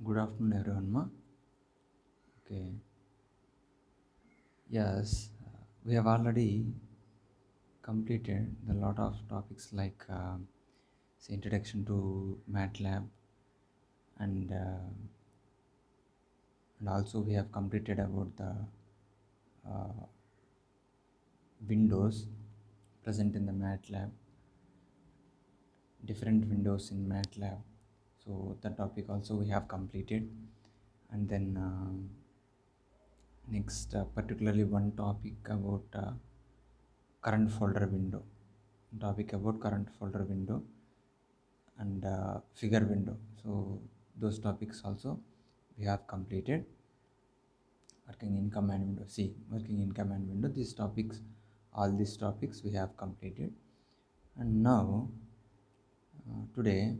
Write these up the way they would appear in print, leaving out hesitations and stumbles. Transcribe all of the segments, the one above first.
Good afternoon, everyone. Okay. Yes, we have already completed a lot of topics like say introduction to MATLAB and also we have completed about the uh, windows present in the MATLAB, different windows in MATLAB. So the topic also we have completed, and then next particularly one topic about current folder window. Topic about current folder window and figure window. So those topics also we have completed. Working in command window, see, working in command window, these topics, all these topics we have completed. And now today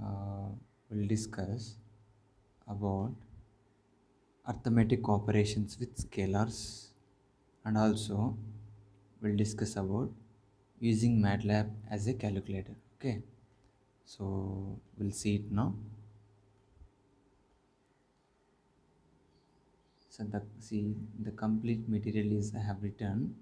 uh, we'll discuss about arithmetic operations with scalars, and also we'll discuss about using MATLAB as a calculator. Okay, so we'll see it now. So the complete material is I have written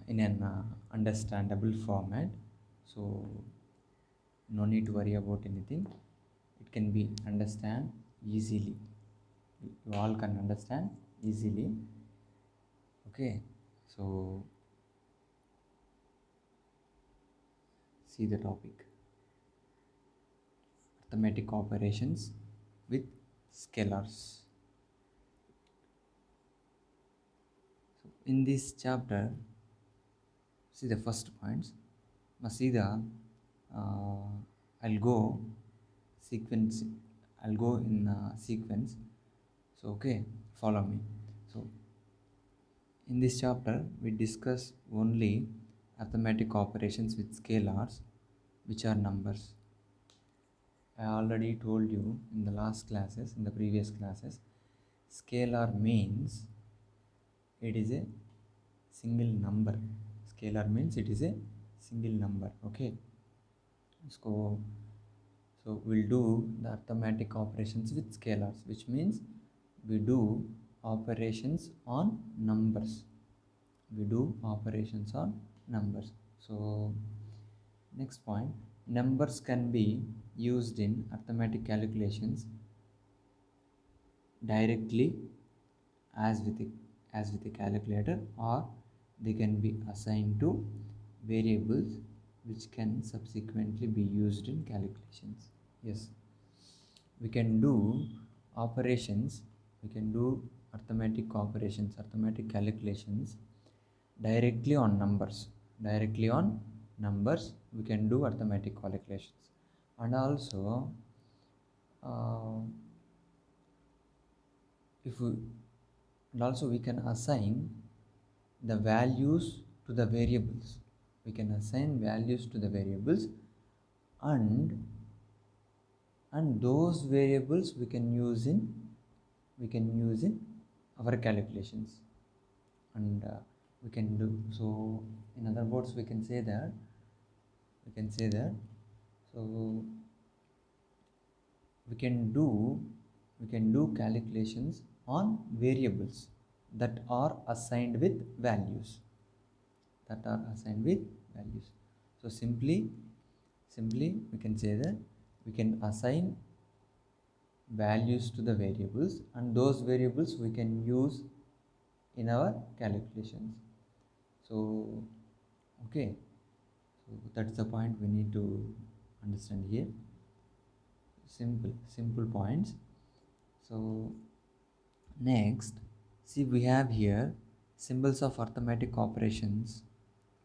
in an understandable format. So no need to worry about anything. It can be understand easily. You all can understand easily. Okay. So see the topic: arithmetic operations with scalars. So in this chapter, see the first points. Masida, I'll go sequence. I'll go in sequence. So okay, follow me. So in this chapter, we discuss only arithmetic operations with scalars, which are numbers. I already told you in the last classes, in the previous classes, scalar means it is a single number. Scalar means it is a single number. Okay. So, so we'll do the arithmetic operations with scalars, which means we do operations on numbers. We do operations on numbers. So next point, numbers can be used in arithmetic calculations directly as with a calculator, or they can be assigned to variables which can subsequently be used in calculations. Yes, we can do operations, we can do arithmetic calculations directly on numbers. Directly on numbers we can do arithmetic calculations, and also uh, if we and also we can assign the values to the variables. We can assign values to the variables, and those variables we can use in our calculations, and we can do so. In other words, we can say that so we can do calculations on variables that are assigned with values, so simply we can say that we can assign values to the variables, and those variables we can use in our calculations. So okay, so that's the point we need to understand here. Simple points. So next, see, we have here symbols of arithmetic operations.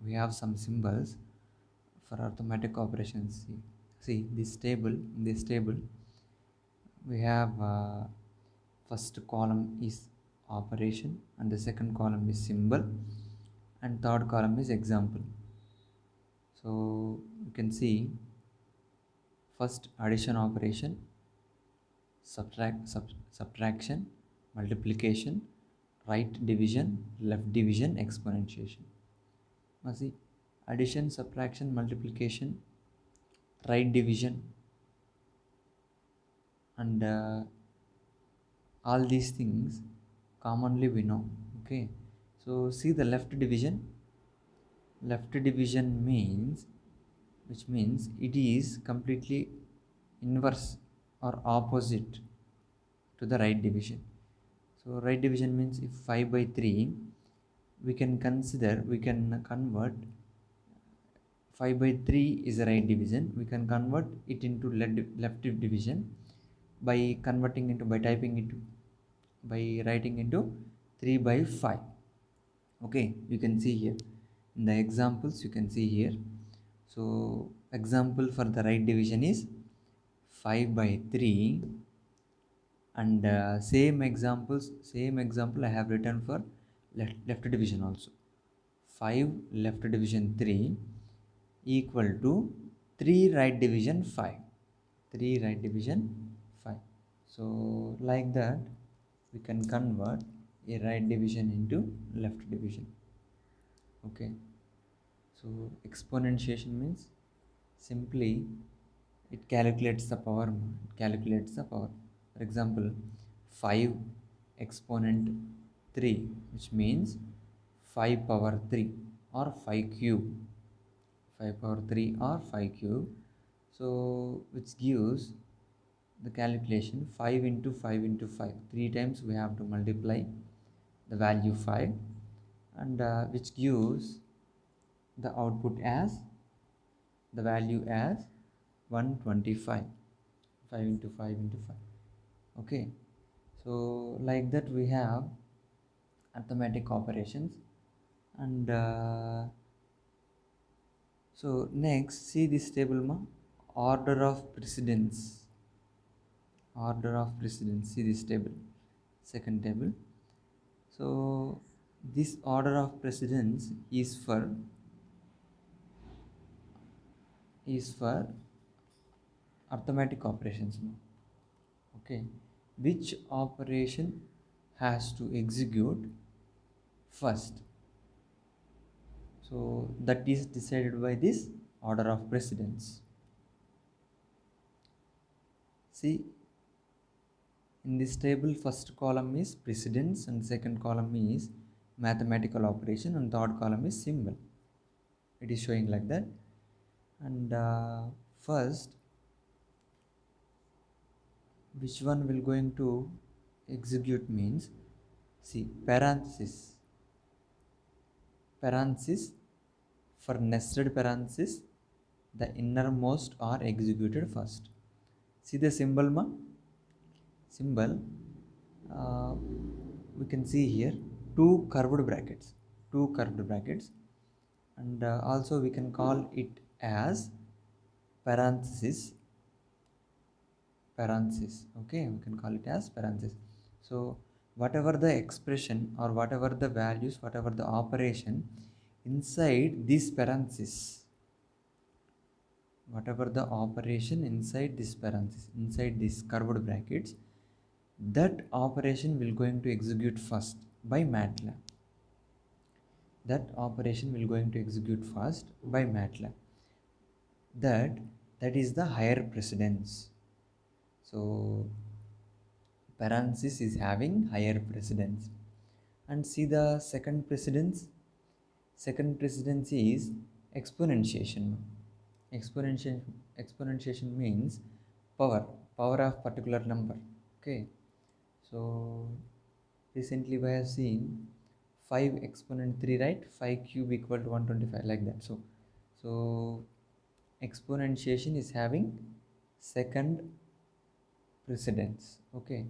We have some symbols for arithmetic operations. See this table. In this table, we have first column is operation, and the second column is symbol, and third column is example. So you can see first addition operation, subtraction, multiplication, right division, left division, exponentiation. Now see, addition, subtraction, multiplication, right division, and all these things commonly we know. Okay, so see the left division. Left division means, which means it is completely inverse or opposite to the right division. So right division means if 5 by 3, we can convert 5 by 3 is a right division. We can convert it into left division by converting into, by typing it, by writing into 3 by 5. Okay, you can see here in the examples, you can see here. So example for the right division is 5 by 3, and same example I have written for left division also. 5 left division 3 equal to 3 right division 5. 3 right division 5. So like that we can convert a right division into left division. Okay, so exponentiation means simply it calculates the power. For example, 5 exponent 3, which means 5 power 3 or 5 cube. 5 power 3 or 5 cube. So which gives the calculation 5 into 5 into 5. 3 times we have to multiply the value 5, and which gives the output as the value as 125. 5 into 5 into 5. Okay, so like that we have arithmetic operations. And so next, see this table ma, order of precedence. See this table, second table. So this order of precedence is for arithmetic operations now. Okay, which operation has to execute first? So that is decided by this order of precedence. See, in this table, first column is precedence and second column is mathematical operation and third column is symbol. It is showing like that. And first, which one will going to execute means, see, parenthesis for nested parenthesis, the innermost are executed first. See the symbol ma? Symbol, uh, we can see here two curved brackets, and also we can call it as parenthesis. Okay, we can call it as parenthesis. So whatever the expression or whatever the values, whatever the operation inside this parenthesis, inside this curved brackets, that operation will going to execute first by MATLAB. That is the higher precedence. So parenthesis is having higher precedence. And see the second precedence. Second precedence is exponentiation. Exponentiation means power of particular number. Okay, so recently we have seen 5 exponent 3, right? 5 cube equal to 125, like that. So exponentiation is having second precedence. Okay,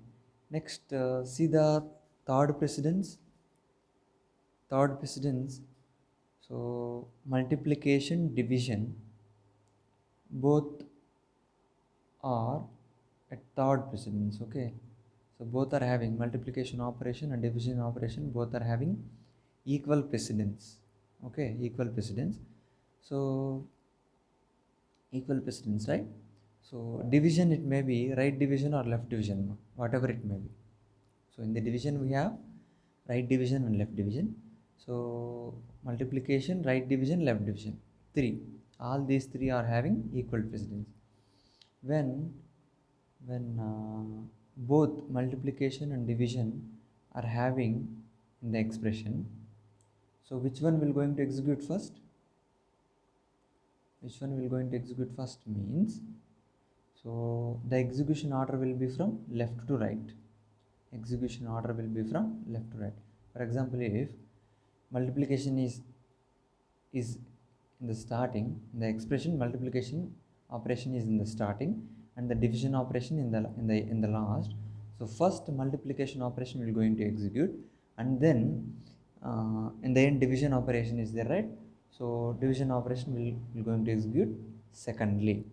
next see the third precedence. So multiplication, division, both are at third precedence. Okay, so both are having multiplication operation and division operation, both are having equal precedence. Okay, equal precedence. So equal precedence, right? So division, it may be right division or left division, whatever it may be. So in the division we have right division and left division. So multiplication, right division, left division, 3. All these 3 are having equal precedence. When when both multiplication and division are having in the expression. So which one will going to execute first? Which one will going to execute first means, so the execution order will be from left to right. Execution order will be from left to right. For example, if multiplication is in the starting, the expression multiplication operation is in the starting and the division operation in the last. So first multiplication operation will going to execute, and then in the end division operation is there, right? So division operation will going to execute secondly.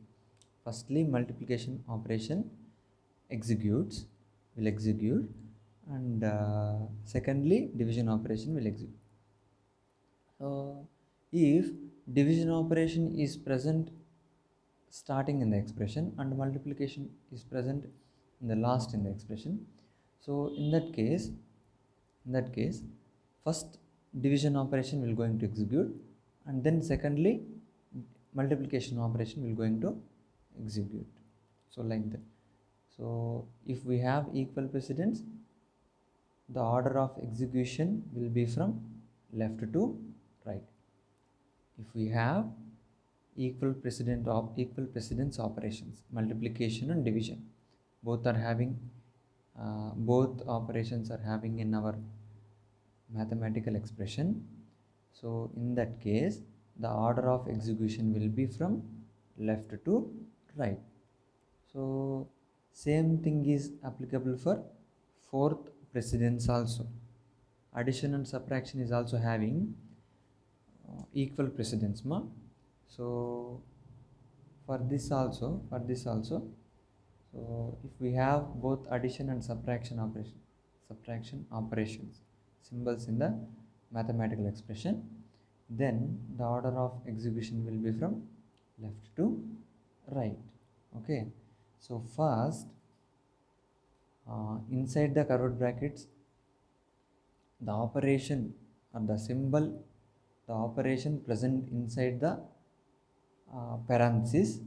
Firstly multiplication operation executes will execute, and secondly division operation will execute. So if division operation is present starting in the expression and multiplication is present in the last in the expression, so in that case first division operation will going to execute, and then secondly multiplication operation will going to execute. So like that. So if we have equal precedence, the order of execution will be from left to right. If we have equal precedence operations, multiplication and division, both are having both operations are having in our mathematical expression, so in that case the order of execution will be from left to right. So same thing is applicable for fourth precedence also. Addition and subtraction is also having equal precedence ma. So for this also, so if we have both addition and subtraction operations symbols in the mathematical expression, then the order of execution will be from left to right. Okay, so first inside the curved brackets, the operation or the symbol, the operation present inside the parenthesis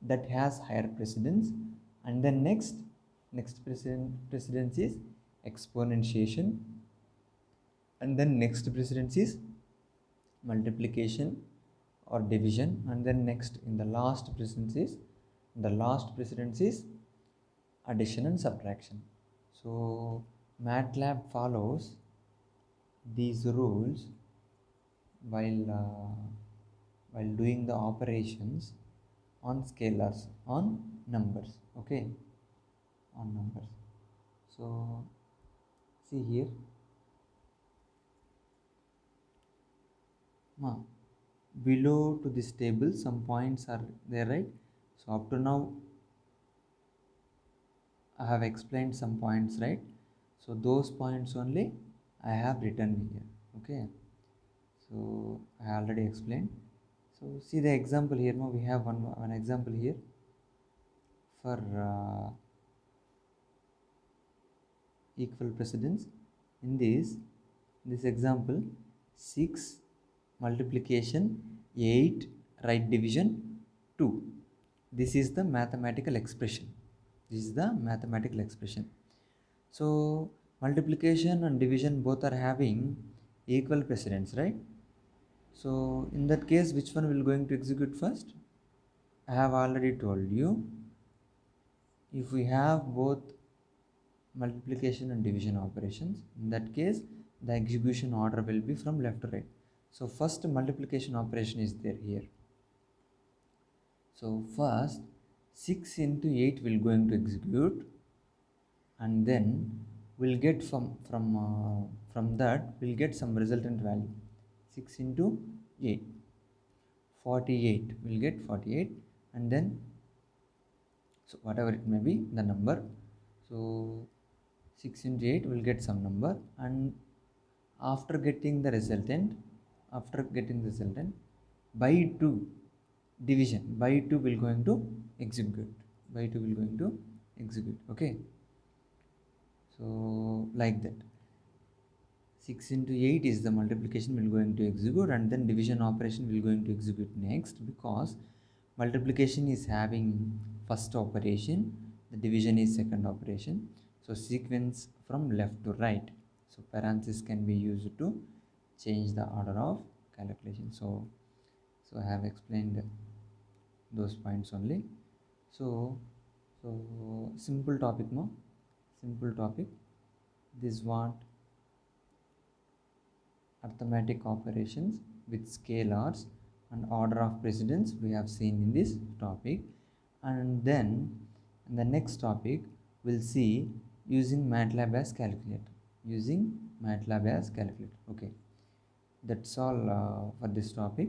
that has higher precedence, and then next precedence is exponentiation, and then next precedence is multiplication or division, and then next in the last precedence is addition and subtraction. So MATLAB follows these rules while doing the operations on scalars, on numbers. Okay, on numbers. So see here, below to this table some points are there, right? So up to now I have explained some points, right? So those points only I have written here. Okay, so I already explained. So see the example here. Now we have one example here for equal precedence. In this example, 6 multiplication 8 right division 2. This is the mathematical expression. So multiplication and division both are having equal precedence, right? So in that case, which one will going to execute first? I have already told you, if we have both multiplication and division operations, in that case the execution order will be from left to right. So first multiplication operation is there here. So first 6 into 8 will going to execute, and then we'll get from that we'll get some resultant value. 6 into 8, 48, we'll get 48, and then so whatever it may be the number, so 6 into 8 will get some number, and after getting the resultant by 2 division, by 2 will going to execute, okay. So like that, 6 into 8 is the multiplication will going to execute, and then division operation will going to execute next, because multiplication is having first operation, the division is second operation. So sequence from left to right. So parenthesis can be used to change the order of calculation. So I have explained those points only. So simple topic, no, simple topic. This what arithmetic operations with scalars and order of precedence we have seen in this topic. And then in the next topic we'll see using MATLAB as calculator, using MATLAB as calculator. Okay, that's all for this topic.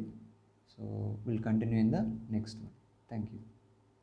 So we'll continue in the next one. Thank you.